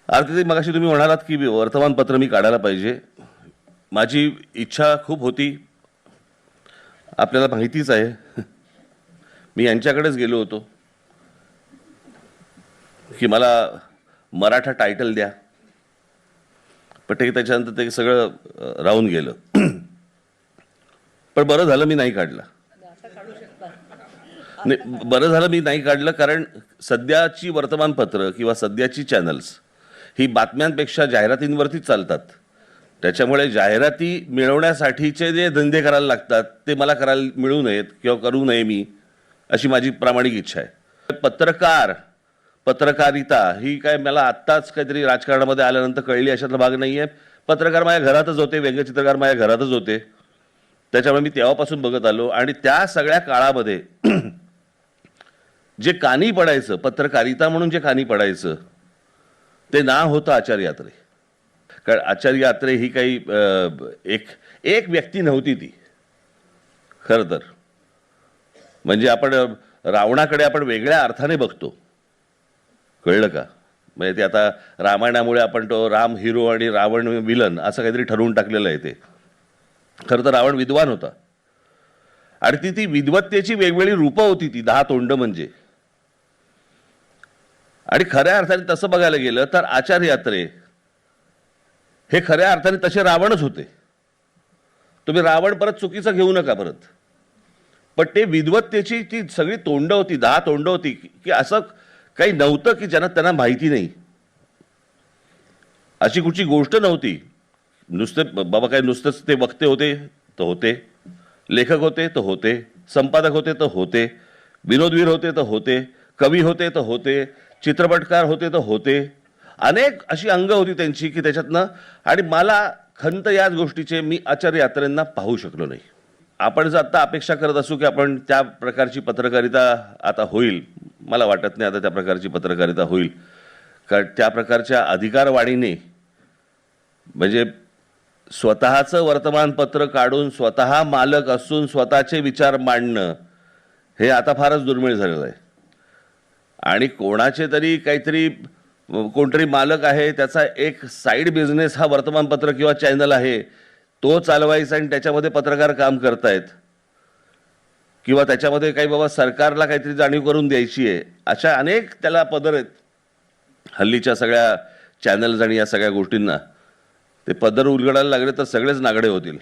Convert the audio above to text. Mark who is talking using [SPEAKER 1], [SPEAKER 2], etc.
[SPEAKER 1] आरतीताई, मगाशी तुम्ही म्हणालात की वर्तमानपत्र मी काढायला पाहिजे. माझी इच्छा खूप होती. आपल्याला माहितीच आहे, मी यांच्याकडेच गेलो होतो की मला मराठा टायटल द्या, पण ते त्याच्यानंतर ते सगळं राहून गेलं. पण बरं झालं मी नाही काढलं. नाही, बरं झालं मी नाही काढलं, कारण सध्याची वर्तमानपत्र किंवा सध्याची चॅनल्स ही बातम्यांपेक्षा जाहिरातींवरतीच चालतात. त्याच्यामुळे जाहिराती मिळवण्यासाठीचे जे धंदे करायला लागतात ते मला करायला मिळू नयेत किंवा करू नये मी, अशी माझी प्रामाणिक इच्छा आहे. पत्रकारिता ही काय मला आत्ताच काहीतरी राजकारणामध्ये आल्यानंतर कळली अशातला भाग नाही आहे. पत्रकार माझ्या घरातच होते, व्यंगचित्रकार माझ्या घरातच होते. त्याच्यामुळे मी तेव्हापासून बघत आलो आणि त्या सगळ्या काळामध्ये जे कानी पडायचं, पत्रकारिता म्हणून जे कानी पडायचं ते नाव होतं आचार्य अत्रे. कारण आचार्य अत्रे ही काही एक व्यक्ती नव्हती ती. खरं तर म्हणजे आपण रावणाकडे आपण वेगळ्या अर्थाने बघतो, कळलं का? म्हणजे ते आता रामायणामुळे आपण तो राम हिरो आणि रावण विलन असं काहीतरी ठरवून टाकलेलं आहे. ते खरं तर रावण विद्वान होता आणि ती विद्वत्तेची वेगवेगळी रूपं होती, ती 10 तोंड म्हणजे. आणि खऱ्या अर्थाने तसं बघायला गेलं तर आचार्य अत्रे हे खऱ्या अर्थाने तसे रावणच होते. तुम्ही रावण परत चुकीचं घेऊ नका परत, पण ते विद्वत्तेची ती सगळी तोंड होती, 10 तोंड होती, की असं काही नव्हतं की ज्यांना त्यांना माहिती नाही. अशी कुठची गोष्ट नव्हती. नुसते बाबा काय नुसतंच ते वक्ते होते तर होते, लेखक होते तर होते, संपादक होते तर होते, विनोदवीर होते तर होते, कवी होते तर होते, चित्रपटकार होते तर होते. अनेक अशी अंग होती त्यांची की त्याच्यातनं. आणि मला खंत याच गोष्टीचे, मी आचार्य अत्रेंना पाहू शकलो नाही. आपण जर आत्ता अपेक्षा करत असू की आपण त्या प्रकारची पत्रकारिता आता होईल, मला वाटत नाही आता त्या प्रकारची पत्रकारिता होईल. कारण त्या प्रकारच्या अधिकारवाणीने म्हणजे स्वतःचं वर्तमानपत्र काढून स्वतः मालक असून स्वतःचे विचार मांडणं हे आता फारच दुर्मिळ झालेलं आहे. आणि कोणाचे तरी काहीतरी कोणतरी मालक आहे, त्याचा एक साईड बिझनेस हा वर्तमानपत्र किंवा चॅनल आहे, तो चालवायचा आणि त्याच्यामध्ये पत्रकार काम करतायत, किंवा त्याच्यामध्ये काही बाबा सरकारला काहीतरी जाणीव करून द्यायची आहे, अशा अनेक त्याला पदर आहेत हल्लीच्या सगळ्या चॅनल्स. आणि या सगळ्या गोष्टींना ते पदर उलगडायला लागले तर सगळेच नागडे होतील.